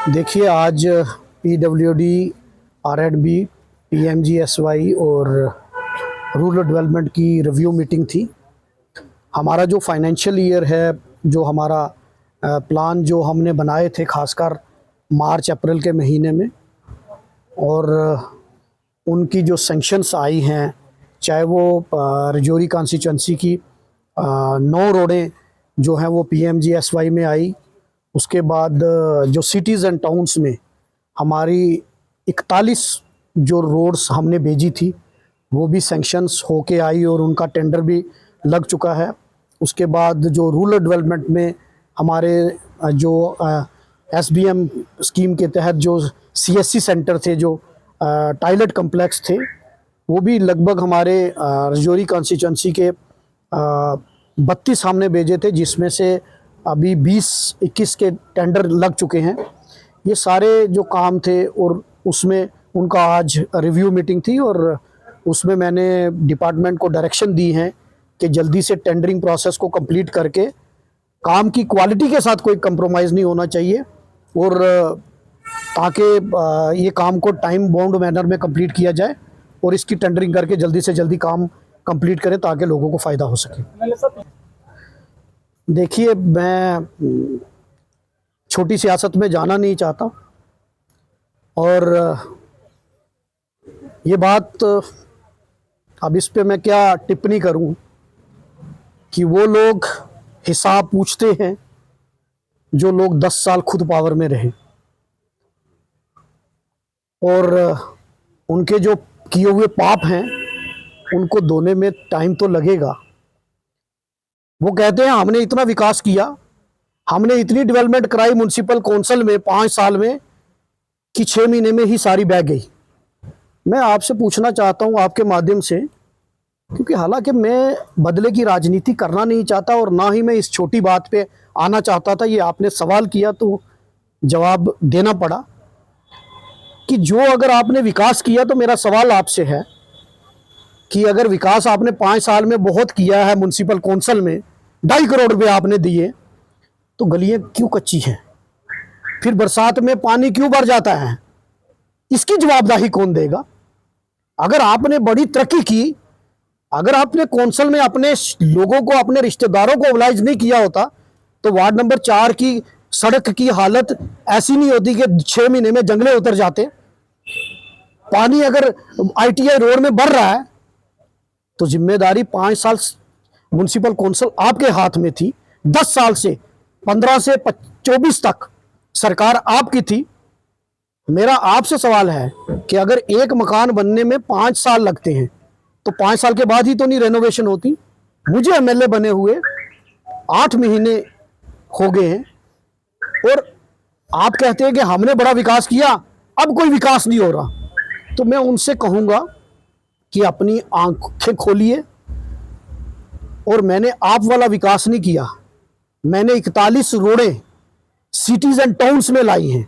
देखिए, आज PWD, R&B, PMGSY और रूरल डेवलपमेंट की रिव्यू मीटिंग थी। हमारा जो फाइनेंशियल ईयर है, जो हमारा प्लान जो हमने बनाए थे खासकर मार्च अप्रैल के महीने में, और उनकी जो सेंक्शंस आई हैं, चाहे वो रजौरी कॉन्स्टिट्यूंसी की 9 रोडें जो हैं वो पीएमजीएसवाई में आई। उसके बाद जो सिटीज़ एंड टाउन्स में हमारी 41 जो रोड्स हमने भेजी थी वो भी सेंक्शंस होके आई और उनका टेंडर भी लग चुका है। उसके बाद जो रूरल डेवलपमेंट में हमारे जो एसबीएम स्कीम के तहत जो सीएससी सेंटर थे, जो टॉयलेट कम्प्लेक्स थे, वो भी लगभग हमारे रजौरी कॉन्स्टिट्यूंसी के 32 हमने भेजे थे, जिसमें से अभी 20-21 के टेंडर लग चुके हैं। ये सारे जो काम थे और उसमें उनका आज रिव्यू मीटिंग थी और उसमें मैंने डिपार्टमेंट को डायरेक्शन दी है कि जल्दी से टेंडरिंग प्रोसेस को कंप्लीट करके काम की क्वालिटी के साथ कोई कंप्रोमाइज़ नहीं होना चाहिए, और ताकि ये काम को टाइम बाउंड मैनर में कंप्लीट किया जाए और इसकी टेंडरिंग करके जल्दी से जल्दी काम कंप्लीट करें ताकि लोगों को फ़ायदा हो सके। देखिए, मैं छोटी सियासत में जाना नहीं चाहता, और ये बात अब इस पे मैं क्या टिप्पणी करूं कि वो लोग हिसाब पूछते हैं जो लोग 10 साल खुद पावर में रहे, और उनके जो किए हुए पाप हैं उनको धोने में टाइम तो लगेगा। वो कहते हैं हमने इतना विकास किया, हमने इतनी डेवलपमेंट कराई म्युनिसिपल काउंसिल में 5 साल में कि 6 महीने में ही सारी बह गई। मैं आपसे पूछना चाहता हूं आपके माध्यम से, क्योंकि हालांकि मैं बदले की राजनीति करना नहीं चाहता और ना ही मैं इस छोटी बात पे आना चाहता था, ये आपने सवाल किया तो जवाब देना पड़ा कि जो अगर आपने विकास किया, तो मेरा सवाल आपसे है कि अगर विकास आपने 5 साल में बहुत किया है, म्युनिसिपल काउंसिल में 2.5 करोड़ रुपये आपने दिए, तो गलियां क्यों कच्ची हैं? फिर बरसात में पानी क्यों भर जाता है? इसकी जवाबदेही कौन देगा? अगर आपने बड़ी तरक्की की, अगर आपने काउंसिल में अपने लोगों को, अपने रिश्तेदारों को मोबिलाइज नहीं किया होता, तो वार्ड नंबर 4 की सड़क की हालत ऐसी नहीं होती कि 6 महीने में जंगले उतर जाते। पानी अगर आईटीआई रोड में बढ़ रहा है तो जिम्मेदारी 5 साल म्युनिसिपल काउंसिल आपके हाथ में थी, 10 साल से 15 से 24 तक सरकार आपकी थी। मेरा आपसे सवाल है कि अगर एक मकान बनने में 5 साल लगते हैं तो 5 साल के बाद ही तो नहीं रेनोवेशन होती? मुझे एमएलए बने हुए 8 महीने हो गए हैं और आप कहते हैं कि हमने बड़ा विकास किया, अब कोई विकास नहीं हो रहा। तो मैं उनसे कहूँगा कि अपनी आंखें खोलिए, और मैंने आप वाला विकास नहीं किया, मैंने 41 रोडें सिटीज़ एंड टाउन्स में लाई हैं।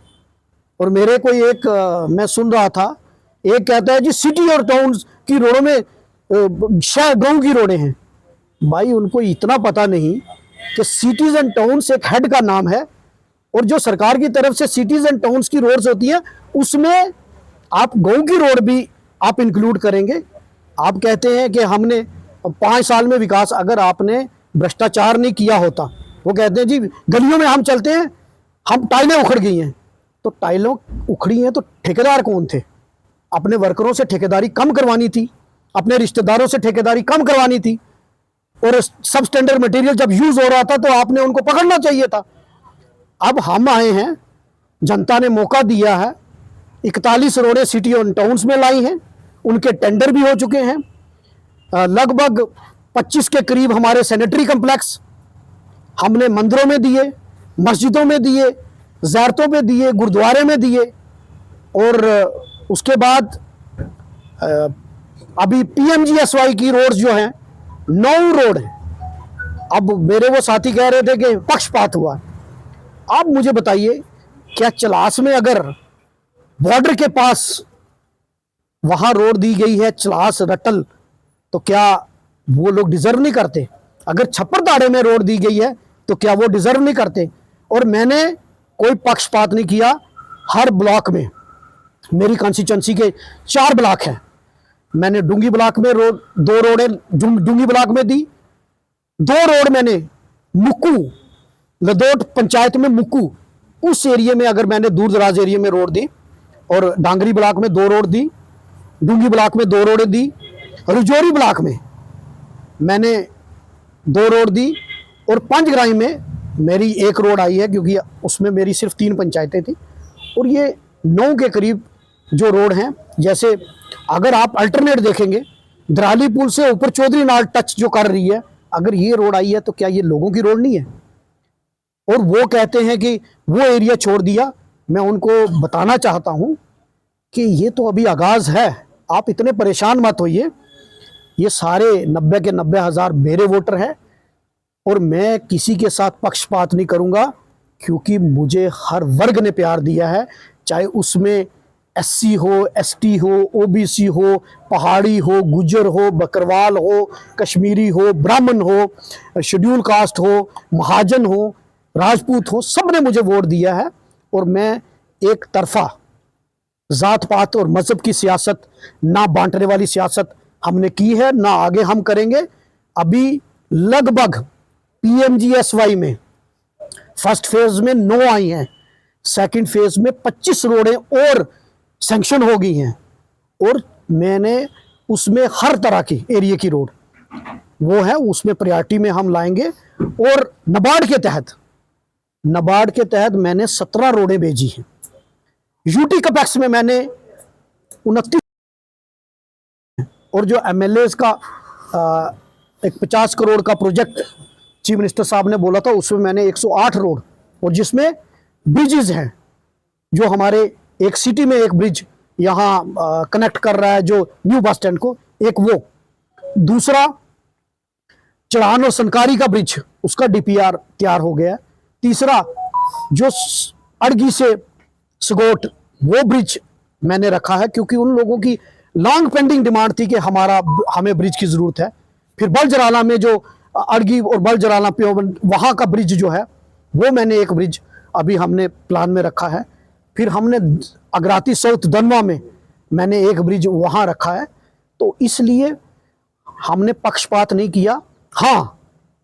और मेरे कोई एक मैं सुन रहा था, एक कहता है जी सिटी और टाउन्स की रोडों में शायद गाँव की रोडें हैं। भाई, उनको इतना पता नहीं कि सिटीज़ एंड टाउन्स एक हेड का नाम है, और जो सरकार की तरफ से सिटीज़ एंड टाउन्स की रोड्स होती है उसमें आप गाँव की रोड भी आप इंक्लूड करेंगे। आप कहते हैं कि हमने 5 साल में विकास, अगर आपने भ्रष्टाचार नहीं किया होता, वो कहते हैं जी गलियों में हम चलते हैं, हम टाइलें उखड़ गई हैं, तो टाइलें उखड़ी हैं तो ठेकेदार कौन थे? अपने वर्करों से ठेकेदारी कम करवानी थी, अपने रिश्तेदारों से ठेकेदारी कम करवानी थी, और सब स्टैंडर्ड मटेरियल जब यूज हो रहा था तो आपने उनको पकड़ना चाहिए था। अब हम आए हैं, जनता ने मौका दिया है, 41 रोडें सिटी और टाउन्स में लाई हैं, उनके टेंडर भी हो चुके हैं। लगभग 25 के करीब हमारे सैनिटरी कम्प्लेक्स हमने मंदिरों में दिए, मस्जिदों में दिए, ज़ियारतों में दिए, गुरुद्वारे में दिए, और उसके बाद अभी पीएमजीएसवाई की रोड्स जो हैं 9 रोड हैं। अब मेरे वो साथी कह रहे थे कि पक्षपात हुआ। आप मुझे बताइए, क्या चलास में अगर बॉर्डर के पास वहां रोड दी गई है, चलास रटल, तो क्या वो लोग डिजर्व नहीं करते? अगर छप्परदाड़े में रोड दी गई है तो क्या वो डिजर्व नहीं करते? और मैंने कोई पक्षपात नहीं किया, हर ब्लॉक में, मेरी कॉन्स्टिट्यूंसी के 4 ब्लॉक हैं, मैंने डूंगी ब्लॉक में रोड 2 रोडें डूंगी ब्लॉक में दी, 2 रोड मैंने मुक्कू लदोट पंचायत में मुक्कू उस एरिया में, अगर मैंने दूर दराज एरिया में रोड दी, और डांगरी ब्लॉक में 2 रोड दी, डूंगी ब्लॉक में 2 रोडें दी, रजौरी ब्लॉक में मैंने 2 रोड दी, और पंचग्राई में मेरी 1 रोड आई है, क्योंकि उसमें मेरी सिर्फ 3 पंचायतें थी। और ये 9 के करीब जो रोड हैं, जैसे अगर आप अल्टरनेट देखेंगे, दराली पुल से ऊपर चौधरी नाल टच जो कर रही है, अगर ये रोड आई है तो क्या ये लोगों की रोड नहीं है? और वो कहते हैं कि वो एरिया छोड़ दिया। मैं उनको बताना चाहता हूं कि ये तो अभी आगाज है, आप इतने परेशान मत होइए। ये सारे 90 के 90 हज़ार मेरे वोटर हैं, और मैं किसी के साथ पक्षपात नहीं करूंगा, क्योंकि मुझे हर वर्ग ने प्यार दिया है, चाहे उसमें एससी हो, एसटी हो, ओबीसी हो, पहाड़ी हो, गुजर हो, बकरवाल हो, कश्मीरी हो, ब्राह्मण हो, शेड्यूल कास्ट हो, महाजन हो, राजपूत हो, सब ने मुझे वोट दिया है। और मैं एक तरफा जात पात और मजहब की सियासत, ना बांटने वाली सियासत हमने की है, ना आगे हम करेंगे। अभी लगभग पीएमजीएसवाई में फर्स्ट फेज में 9 आई हैं, सेकंड फेज में 25 रोडें और सैंक्शन हो गई हैं, और मैंने उसमें हर तरह की एरिया की रोड वो है, उसमें प्रायोरिटी में हम लाएंगे। और नबार्ड के तहत मैंने 17 रोडें भेजी हैं। यूटी कपेक्स में मैंने 29, और जो एमएलए का एक 50 करोड़ का प्रोजेक्ट चीफ मिनिस्टर साहब ने बोला था, उसमें मैंने 108 रोड, और जिसमें ब्रिजेज हैं, जो हमारे एक सिटी में एक ब्रिज यहाँ कनेक्ट कर रहा है जो न्यू बस स्टैंड को, एक वो, दूसरा चढ़ान और सनकारी का ब्रिज, उसका डीपीआर तैयार हो गया है, तीसरा जो अड़गी से सगोट वो ब्रिज मैंने रखा है, क्योंकि उन लोगों की लॉन्ग पेंडिंग डिमांड थी कि हमें ब्रिज की जरूरत है। फिर बलजराला में जो अड़गी और बलजराला प्योबंद वहाँ का ब्रिज जो है, वो मैंने एक ब्रिज अभी हमने प्लान में रखा है। फिर हमने अगराती साउथ दनवा में मैंने एक ब्रिज वहाँ रखा है। तो इसलिए हमने पक्षपात नहीं किया। हाँ,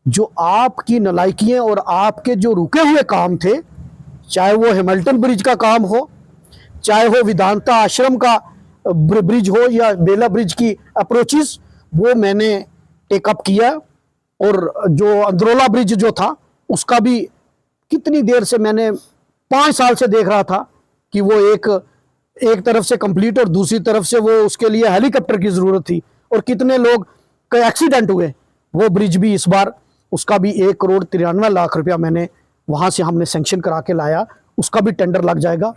जो आपकी नलायकियाँ और आपके जो रुके हुए काम थे, चाहे वो हैमिल्टन ब्रिज का काम हो, चाहे वो वेदांता आश्रम का ब्रिज हो, या बेला ब्रिज की अप्रोचेस, वो मैंने टेकअप किया। और जो अंदरोला ब्रिज जो था, उसका भी कितनी देर से मैंने 5 साल से देख रहा था कि वो एक तरफ से कंप्लीट और दूसरी तरफ से वो उसके लिए हेलीकॉप्टर की ज़रूरत थी, और कितने लोग का एक्सीडेंट हुए। वो ब्रिज भी इस बार, उसका भी 1 करोड़ 93 लाख रुपया मैंने वहाँ से हमने सैंक्शन करा के लाया, उसका भी टेंडर लग जाएगा।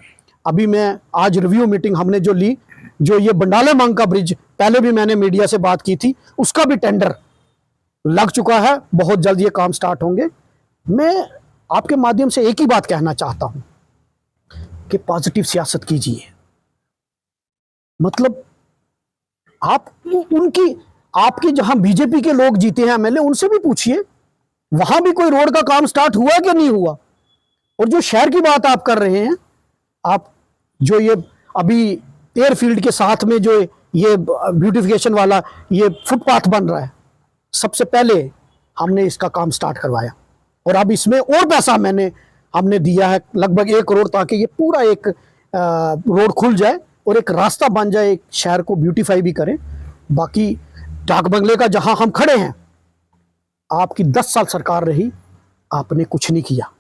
अभी मैं आज रिव्यू मीटिंग हमने जो ली, जो ये बंडाले मांग का ब्रिज, पहले भी मैंने मीडिया से बात की थी, उसका भी टेंडर लग चुका है, बहुत जल्द ये काम स्टार्ट होंगे। मैं आपके माध्यम से एक ही बात कहना चाहता हूं कि पॉजिटिव सियासत कीजिए। मतलब आप आपके जहां बीजेपी के लोग जीते हैं एमएलए, उनसे भी पूछिए वहां भी कोई रोड का काम स्टार्ट हुआ कि नहीं हुआ। और जो शहर की बात आप कर रहे हैं, आप जो ये अभी एयरफील्ड के साथ में जो ये ब्यूटिफिकेशन वाला ये फुटपाथ बन रहा है, सबसे पहले हमने इसका काम स्टार्ट करवाया, और अब इसमें और पैसा हमने दिया है लगभग 1 करोड़, ताकि ये पूरा एक रोड खुल जाए और एक रास्ता बन जाए, एक शहर को ब्यूटीफाई भी करें। बाकी डाक बंगले का जहां हम खड़े हैं, आपकी 10 साल सरकार रही, आपने कुछ नहीं किया।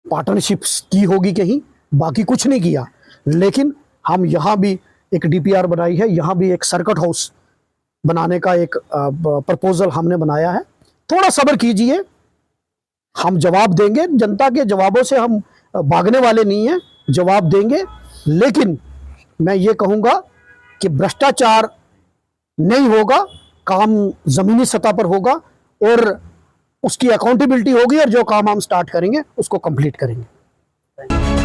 पार्टनरशिप की होगी कहीं, बाकी कुछ नहीं किया। लेकिन हम यहाँ भी एक डीपीआर बनाई है, यहाँ भी एक सर्किट हाउस बनाने का एक प्रपोजल हमने बनाया है। थोड़ा सब्र कीजिए, हम जवाब देंगे। जनता के जवाबों से हम भागने वाले नहीं हैं, जवाब देंगे। लेकिन मैं ये कहूँगा कि भ्रष्टाचार नहीं होगा, काम ज़मीनी सतह पर होगा, और उसकी अकाउंटेबिलिटी होगी, और जो काम हम स्टार्ट करेंगे उसको कंप्लीट करेंगे।